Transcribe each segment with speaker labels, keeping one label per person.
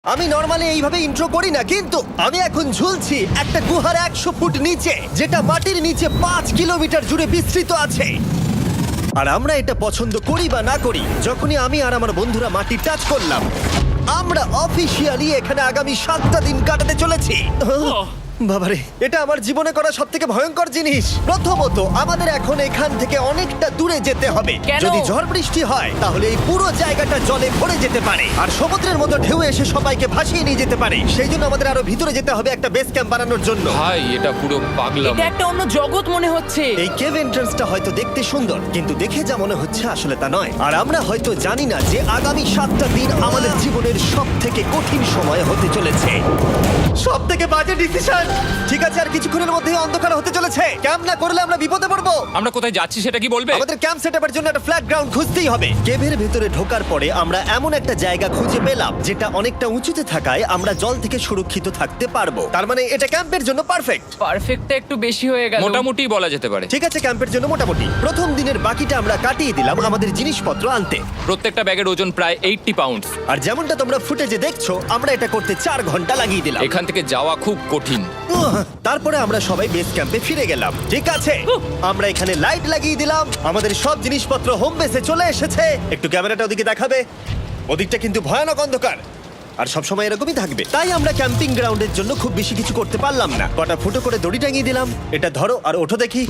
Speaker 1: আমি নর্মালি এইভাবে ইন্ট্রো করি না, কিন্তু আমি এখন ঝুলছি একটা গুহার 100 ফুট নিচে, যেটা মাটির নিচে 5 কিলোমিটার জুড়ে বিস্তৃত আছে। আর আমরা এটা পছন্দ করি বা না করি, যখনই আমি আর আমার বন্ধুরা মাটি টাচ করলাম, আমরা অফিসিয়ালি এখানে আগামী 7টা দিন কাটাতে চলেছি। বাবারে, এটা আমার জীবনে করা সবথেকে ভয়ঙ্কর জিনিস। প্রথমত, আমাদের এখন এখান থেকে অনেকটা দূরে যেতে হবে।
Speaker 2: কেন?
Speaker 1: যদি ঝড় বৃষ্টি হয় তাহলে এই পুরো জায়গাটা জলে ভরে যেতে পারে, আর সমুদ্রের মতো ঢেউ এসে সবাইকে ভাসিয়ে নিয়ে যেতে পারে। সেই জন্য আমাদের আরো ভিতরে যেতে হবে একটা বেস ক্যাম্প বানানোর জন্য।
Speaker 3: ভাই এটা পুরো পাগলাম।
Speaker 2: এটা একটা অন্য জগৎ মনে হচ্ছে।
Speaker 1: এই কেভ এন্ট্রান্সটা হয়তো দেখতে সুন্দর, কিন্তু দেখে যা মনে হচ্ছে আসলে তা নয়। আর আমরা হয়তো জানি না যে আগামী 7টা দিন আমাদের জীবনের সব থেকে কঠিন সময় হতে চলেছে। সব থেকে বাজে ডিসিশন। ঠিক আছে, আর কিছুক্ষণের মধ্যেই অন্ধকার হতে চলেছে। ক্যাম্প না করলে আমরা বিপদে পড়বো।
Speaker 3: আমরা কোথায় যাচ্ছি সেটা কি বলবে?
Speaker 1: আমাদের ক্যাম্প সেটআপের জন্য একটা ফ্ল্যাট গ্রাউন্ড খুঁজতেই হবে। কেভের ভেতরে ঢোকার পরে আমরা এমন একটা জায়গা খুঁজে পেলাম যেটা অনেকটা উঁচুতে থাকায় আমরা জল থেকে সুরক্ষিত থাকতে পারবো। তার মানে এটা ক্যাম্পের জন্য পারফেক্ট।
Speaker 2: পারফেক্টটা একটু বেশি হয়ে গেল।
Speaker 3: মোটামুটি বলা যেতে পারে।
Speaker 1: ঠিক আছে, ক্যাম্পের জন্য মোটামুটি। প্রথম দিনের বাকিটা আমরা কাটিয়ে দিলাম আমাদের জিনিসপত্র আনতে।
Speaker 3: প্রত্যেকটা ব্যাগের ওজন প্রায় 80 পাউন্ড।
Speaker 1: আর যেমনটা তোমরা ফুটেজে দেখছো, আমরা এটা করতে 4 ঘন্টা লাগিয়ে দিলাম।
Speaker 3: এখান থেকে যাওয়া খুব কঠিন।
Speaker 1: তারপরে আমরা সবাই বেস ক্যাম্পে ফিরে গেলাম। ঠিক আছে, আমরা এখানে লাইট লাগিয়ে দিলাম। আমাদের সব জিনিসপত্র হোম বেসে চলে এসেছে। একটু ক্যামেরাটা ওদিকে দেখাবে? ওদিকটা কিন্তু ভয়ানক অন্ধকার, আর সবসময় এরকমই থাকবে। তাই আমরা ক্যাম্পিং গ্রাউন্ডের জন্য খুব বেশি কিছু করতে পারলাম না। কটা ফুটো করে দড়ি টাঙিয়ে দিলাম। এটা ধরো আর ওঠো দেখি।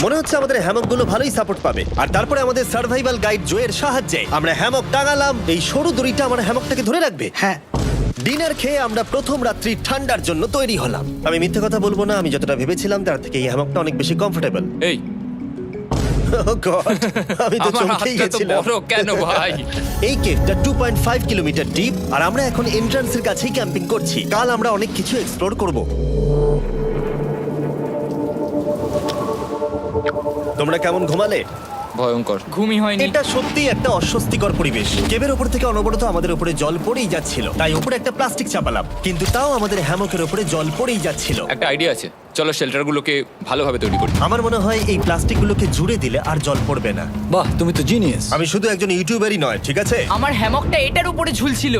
Speaker 1: মনে হচ্ছে আমাদের হ্যামকগুলো ভালোই সাপোর্ট পাবে। আর তারপরে আমাদের সার্ভাইভাল গাইড জোয়ের সাহায্যে আমরা হ্যামক টাঙালাম। এই সরু দড়িটা আমার হ্যামকটাকে ধরে রাখবে। হ্যাঁ। ডিনার খেয়ে আমরা প্রথম রাত্রি ঠান্ডার জন্য তৈরি হলাম। আমি মিথ্যে কথা বলবো না, আমি যতটা ভেবেছিলাম তার থেকে এই হ্যামকটা অনেক বেশি কমফোর্টেবল।
Speaker 3: এই
Speaker 1: আমি তো
Speaker 3: আমার
Speaker 1: চমকেই
Speaker 3: হাতটা তো
Speaker 1: গেছিলাম।
Speaker 3: বড় কেন ভাই?
Speaker 1: এই কেভটা 2.5 কিলোমিটার ডিপ, আর আমরা এখন এন্ট্রান্সের কাছেই ক্যাম্পিং করছি। কাল আমরা অনেক কিছু এক্সপ্লোর করব। তোমরা কেমন ঘুমালে?
Speaker 3: ভয়ঙ্কর।
Speaker 2: ঘুমই হয়নি।
Speaker 1: এটা সত্যি একটা অস্বস্তিকর পরিবেশ। কেবের ওপর থেকে অনবরত আমাদের উপরে জল পড়েই যাচ্ছিল, তাই উপরে একটা প্লাস্টিক চাপালাম, কিন্তু তাও আমাদের হ্যামকের উপরে জল পড়েই যাচ্ছিল।
Speaker 3: একটা আইডিয়া আছে, চলো শেল্টারগুলোকে ভালোভাবে তৈরি করি।
Speaker 1: আমার মনে হয় এই প্লাস্টিকগুলোকে জুড়ে দিলে আর জল পড়বে না।
Speaker 4: বাহ, তুমি তো জিনিয়াস।
Speaker 1: আমি শুধু একজন ইউটিউবারই নয়, ঠিক আছে?
Speaker 2: আমার হ্যামকটা এটার উপরে ঝুলছিল।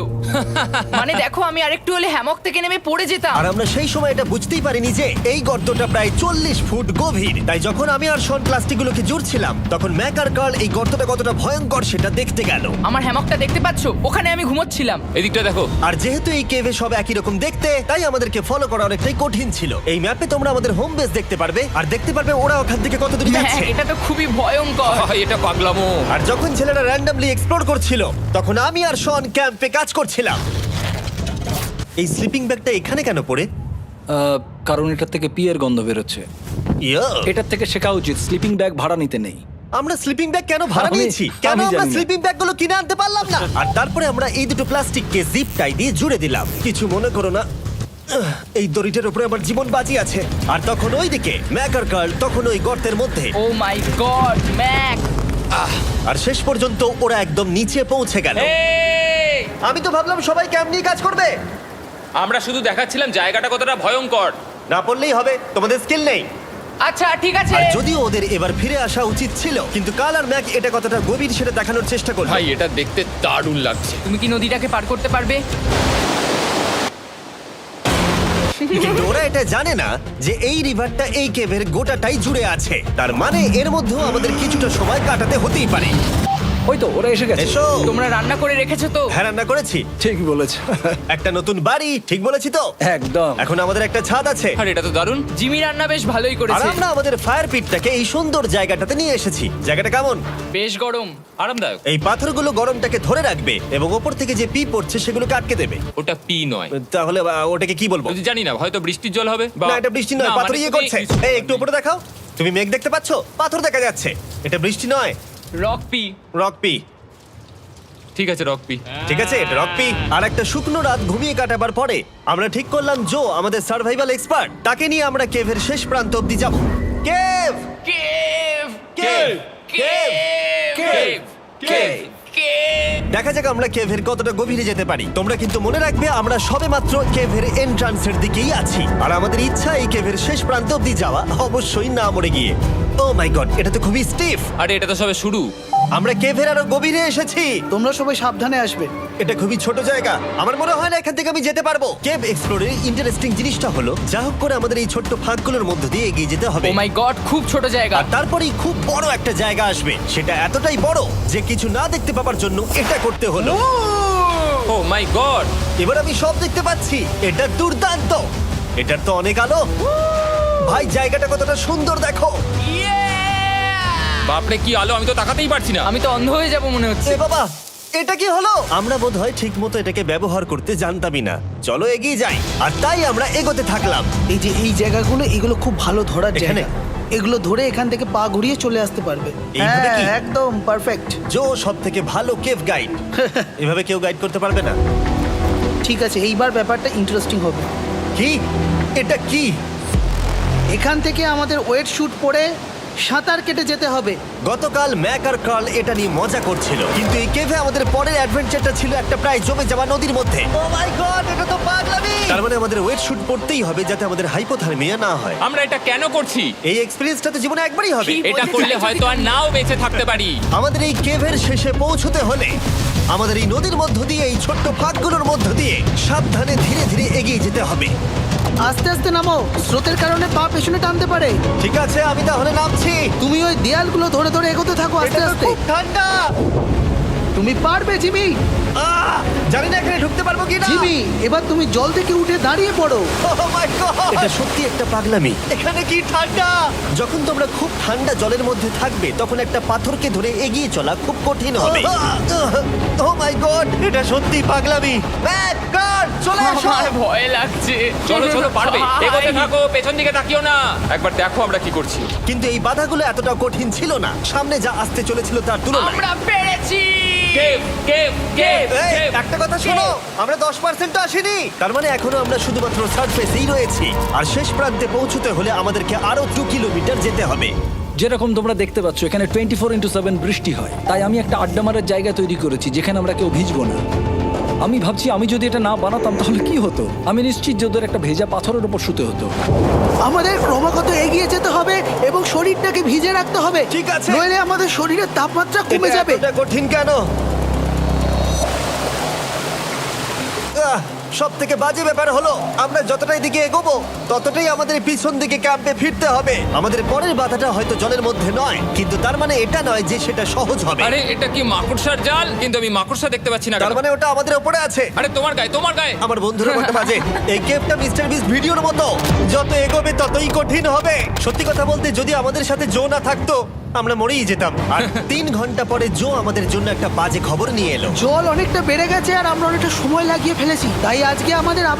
Speaker 2: মানে দেখো, আমি আরেকটু হলে হ্যামক থেকে নেমে পড়ে যেতাম।
Speaker 1: আর আমরা সেই সময় এটা বুঝতেই পারিনি যে এই গর্তটা প্রায় 40 ফুট গভীর। তাই যখন আমি আর শন প্লাস্টিকগুলোকে জুড়ছিলাম, তখন ম্যাক আর কার্ল এই গর্তটা কতটা ভয়ঙ্কর সেটা দেখতে গেল।
Speaker 2: আমার হ্যামকটা দেখতে পাচ্ছো? ওখানে আমি ঘুমোচ্ছিলাম।
Speaker 3: এদিকটা দেখো।
Speaker 1: আর যেহেতু এই কেভে সব একই রকম দেখতে, তাই আমাদেরকে ফলো করা অনেকটাই কঠিন ছিল। এই ম্যাপে তোমরা আমাদের হোম বেস দেখতে পারবে, আর দেখতে পারবে ওরা ওখান থেকে কত দূরে
Speaker 2: হ্যাঁ,
Speaker 1: যাচ্ছে।
Speaker 2: এটা তো খুবই ভয়ঙ্কর।
Speaker 3: ভাই এটা পাগলামো।
Speaker 1: আর যখন ছেলেরা র্যান্ডমলি এক্সপ্লোর করছিল, তখন আমি আর শন ক্যাম্পে কাজ করছিলাম। এই স্লিপিং ব্যাগটা এখানে কেন পড়ে?
Speaker 4: কারণ এটার থেকে পিয়ের গন্ধ বেরোচ্ছে।
Speaker 1: ইয়া,
Speaker 4: এটার থেকে শেখা উচিত স্লিপিং ব্যাগ ভাড়া নিতে নেই।
Speaker 1: আমরা স্লিপিং ব্যাগ কেন ভাড়া
Speaker 4: আমি-
Speaker 1: নিয়েছি? কেন
Speaker 4: আমি
Speaker 1: আমরা
Speaker 4: জানি না।
Speaker 1: স্লিপিং ব্যাগগুলো কিনে আনতে পারলাম না? আর তারপরে আমরা এই দুটো প্লাস্টিককে জিপ টাই দিয়ে জুড়ে দিলাম। কিছু মনে করো না, এই দড়িটার উপরে আমার জীবন বাজি আছে। আর তখন ওইদিকে ম্যাক আর কার্ল তখন ওই গর্তের মধ্যে।
Speaker 2: ও মাই গড, ম্যাক!
Speaker 1: আর শেষ পর্যন্ত ওরা একদম নিচে পৌঁছে গেল।
Speaker 3: এই!
Speaker 1: আমি তো ভাবলাম সবাই ক্যাম্প নিয়ে কাজ করবে।
Speaker 3: আমরা শুধু দেখাচ্ছিলাম জায়গাটা কতটা ভয়ঙ্কর।
Speaker 1: না পড়লেই হবে, তোমাদের স্কিল নেই।
Speaker 2: আচ্ছা ঠিক আছে।
Speaker 1: আর যদিও ওদের এবার ফিরে আসা উচিত ছিল, কিন্তু কাল আর ম্যাক এটা কতটা গভীর সেটা দেখানোর চেষ্টা করলো।
Speaker 3: ভাই এটা দেখতে দারুণ লাগছে।
Speaker 2: তুমি কি নদীটাকে পার করতে পারবে?
Speaker 1: কিন্তু ওরা এটা জানে না যে এই রিভারটা এই কেভের গোটাটাই জুড়ে আছে। তার মানে এর মধ্যেও আমাদের কিছুটা সময় কাটাতে হতেই পারে।
Speaker 4: ওই তো ওরা এসে গেছে।
Speaker 1: এসো।
Speaker 2: তোমরা রান্না করে রেখেছো তো?
Speaker 1: হ্যাঁ, রান্না করেছি।
Speaker 4: ঠিক বলেছ।
Speaker 1: একটা নতুন বাড়ি, ঠিক বলেছি তো?
Speaker 4: একদম।
Speaker 1: এখন আমাদের একটা ছাদ আছে।
Speaker 3: আর এটা তো দারুণ।
Speaker 2: জিমি রান্না বেশ ভালোই
Speaker 1: আর
Speaker 2: করেছে।
Speaker 1: আমরা আমাদের ফায়ার পিটটাকে এই সুন্দর জায়গাটাতে নিয়ে এসেছি। জায়গাটা কেমন?
Speaker 2: বেশ গরম।
Speaker 3: আরামদায়ক।
Speaker 1: এই পাথরগুলো গরমটাকে ধরে রাখবে এবং ওপর থেকে যে পি পড়ছে সেগুলোকে আটকে দেবে।
Speaker 3: ওটা পি নয়।
Speaker 1: তাহলে ওটাকে কি বলবো?
Speaker 3: যদি জানি না, হয়তো বৃষ্টির জল হবে বা
Speaker 1: না, এটা বৃষ্টি নয়,
Speaker 3: না,
Speaker 1: পাথর
Speaker 3: মানে
Speaker 1: ইয়ে
Speaker 3: তুমি-
Speaker 1: করছে। এই একটু উপরে দেখাও। তুমি মেঘ দেখতে পাচ্ছো? পাথর দেখা যাচ্ছে। এটা বৃষ্টি নয়,
Speaker 2: রক পি।
Speaker 1: Rock P.
Speaker 3: ঠিক আছে রক পি।
Speaker 1: ঠিক আছে, এটা রক পি। আর একটা শুকনো রাত ঘুমিয়ে কাটাবার পরে আমরা ঠিক করলাম জো আমাদের সার্ভাইভাল এক্সপার্ট, তাকে নিয়ে আমরা কেভের শেষ প্রান্ত অব্দি যাব। Cave,
Speaker 2: cave!
Speaker 1: Cave, cave,
Speaker 2: cave!
Speaker 1: Cave.
Speaker 2: Cave!
Speaker 1: দেখা যাক আমরা কেভের কতটা গভীরে যেতে পারি। তোমরা কিন্তু মনে রাখবে আমরা সবেমাত্র কেভের এন্ট্রান্সের দিকেই আছি, আর আমাদের ইচ্ছা এই কেভের শেষ প্রান্ত অব্দি যাওয়া, অবশ্যই না মরে গিয়ে। ও মাই গড, এটা তো খুবই স্টিফ।
Speaker 3: আরে এটা তো সবে শুরু।
Speaker 1: আমরা কেভের আরো গভীরে এসেছি।
Speaker 5: তোমরা সবাই সাবধানে আসবে।
Speaker 1: এটা খুবই ছোট জায়গা, আমার মনে হয় না এখান থেকে আমি যেতে পারবো। কেভ এক্সপ্লোরের ইন্টারেস্টিং জিনিসটা হলো যা হোক করে আমাদের এই ছোট্ট ফাঁকগুলোর মধ্য দিয়ে এগিয়ে যেতে হবে।
Speaker 2: ও মাই গড, খুব ছোট জায়গা।
Speaker 1: আর তারপরেই খুব বড় একটা জায়গা আসবে, সেটা এতটাই বড় যে কিছু না দেখতে পাওয়ার জন্য এটা করতে হলো।
Speaker 3: ও মাই গড!
Speaker 1: এবার আমি সব দেখতে পাচ্ছি, এটা দুর্দান্ত। এটার তো অনেক আলো। ভাই জায়গাটা কতটা সুন্দর দেখো।
Speaker 3: বাপরে কি আলো, আমি তো তাকাতেই পারছি না।
Speaker 2: আমি তো অন্ধ হয়ে যাব মনে হচ্ছে।
Speaker 1: এ বাবা, এটা কি হলো? আমরা বোধহয় ঠিক মতো এটাকে ব্যবহার করতে জানতামই না। চলো এগিয়ে যাই। আর তাই আমরা এগোতে থাকলাম।
Speaker 5: এই যে এই জায়গাগুলো, এগুলো খুব ভালো ধরার
Speaker 1: এখানে?
Speaker 5: জায়গা। এগুলো ধরে এখান থেকে পা ঘুরিয়ে চলে আসতে পারবে।
Speaker 1: এইভাবে কি?
Speaker 5: হ্যাঁ, একদম পারফেক্ট।
Speaker 1: জো সব থেকে ভালো কেভ গাইড। এভাবে কেউ গাইড করতে পারবে না।
Speaker 5: ঠিক আছে, এইবার ব্যাপারটা ইন্টারেস্টিং হবে।
Speaker 1: কি? এটা কি?
Speaker 5: এখান থেকে আমাদের ওয়েট শুট পরে সাঁতার কেটে যেতে হবে।
Speaker 1: গতকাল ম্যাক আর কার্ল এটা নিয়ে মজা করছিল, কিন্তু এই কেভে আমাদের পরের অ্যাডভেঞ্চারটা ছিল একটা প্রায় জমে যাওয়া নদীর মধ্যে। ও মাই গড, এটা তো পাগলামি! তার মানে আমাদের ওয়েট শুট পড়তেই হবে যাতে আমাদের হাইপোথার্মিয়া না হয়।
Speaker 3: আমরা এটা কেন করছি?
Speaker 1: এই এক্সপেরিয়েন্সটা তো জীবনে একবারই হবে।
Speaker 3: এটা করলে হয়তো আর নাও বেঁচে থাকতে পারি।
Speaker 1: আমাদের এই কেভের শেষে পৌঁছতে হলে আমাদের এই নদীর মধ্য দিয়ে, এই ছোট্ট ফাঁকগুলোর মধ্য দিয়ে সাবধানে ধীরে ধীরে এগিয়ে যেতে হবে।
Speaker 5: আস্তে আস্তে নামো, স্রোতের কারণে পা পেছনে টানতে পারে।
Speaker 1: ঠিক আছে, আমি তাহলে নামছি।
Speaker 5: তুমি ওই দেয়ালগুলো ধরে ধরে এগোতে থাকো আস্তে
Speaker 1: এটা তো
Speaker 5: আস্তে।
Speaker 1: খুব ঠান্ডা।
Speaker 5: তুমি পারবে জিমি।
Speaker 1: জানি না এখানে ঢুকতে পারবো কি না।
Speaker 5: জিমি, এবার তুমি জল থেকে উঠে দাঁড়িয়ে পড়ো।
Speaker 1: এটা সত্যি একটা পাগলামি। এখানে কি ঠান্ডা! যখন তোমরা খুব ঠান্ডা জলের মধ্যে থাকবে তখন একটা পাথরকে ধরে এগিয়ে চলা খুব কঠিন হবে। ও মাই গড, এটা সত্যি পাগলামি। ম্যাক, কার, চলে এসো।
Speaker 2: আমার ভয় লাগছে।
Speaker 3: চলো চলো, পারবে।
Speaker 2: ভাই।
Speaker 3: এগোতে থাকো, পেছন দিকে তাকিও না। একবার দেখো আমরা কি করছি।
Speaker 1: কিন্তু এই বাধাগুলো এতটা কঠিন ছিল না সামনে যা আসতে চলেছিল তার তুলনায়।
Speaker 2: আমরা পেরেছি।
Speaker 3: কেভ কেভ কেভ
Speaker 1: এই,
Speaker 3: কেভ।
Speaker 1: একটা কথা শোনো, আমরা 10% আসিনি। তার মানে এখনো আমরা শুধুমাত্র সার্ফেসেই রয়েছি, আর শেষ প্রান্তে পৌঁছতে হলে আমাদেরকে আরো 2 কিলোমিটার যেতে হবে।
Speaker 4: যেরকম তোমরা দেখতে পাচ্ছ এখানে 24/7 বৃষ্টি হয়, তাই আমি একটা আড্ডা মারার জায়গা তৈরি করেছি যেখানে আমরা কেউ ভিজবো না। আমি ভাবছি আমি যদি এটা না বানাতাম তাহলে কি হতো। আমি নিশ্চিত যে ওদের একটা ভেজা পাথরের উপর শুতে হতো।
Speaker 5: আমাদের ক্রমাগত এগিয়ে যেতে হবে এবং শরীরটাকে ভিজে রাখতে হবে।
Speaker 1: ঠিক আছে।
Speaker 5: নইলে আমাদের শরীরের তাপমাত্রা কমে
Speaker 1: এটা
Speaker 5: যাবে।
Speaker 1: এতটা কঠিন কেন? সব থেকে বাজে ব্যাপার হলো আমরা যতটাই দিকে এগোবো ততটাই আমাদের পিছন দিকে ক্যাম্পে ফিরতে হবে। আমাদের পরের বাধাটা হয়তো জলের মধ্যে নয়, কিন্তু তার মানে এটা নয় যে সেটা সহজ হবে।
Speaker 3: আরে এটা কি মাকড়সার জাল? কিন্তু আমি মাকড়সা দেখতে পাচ্ছি না।
Speaker 1: তার
Speaker 3: কেন?
Speaker 1: মানে ওটা আমাদের উপরে আছে।
Speaker 3: আরে তোমার গায়ে, তোমার গায়ে।
Speaker 1: আমার বন্ধুরা বলতে বাজে। এই গেমটা মিস্টার বিস ভিডিওর মতো, যত এগোবে ততই কঠিন হবে। সত্যি কথা বলতে যদি আমাদের সাথে জো না থাকতো আমরা মরেই যেতাম। আর 3 ঘন্টা পরে জো আমাদের জন্য একটা বাজে খবর নিয়ে এলো।
Speaker 5: জল অনেকটা বেড়ে গেছে আর আমরা অনেকটা সময় লাগিয়ে ফেলেছি, তাই আজকে আমাদের আবার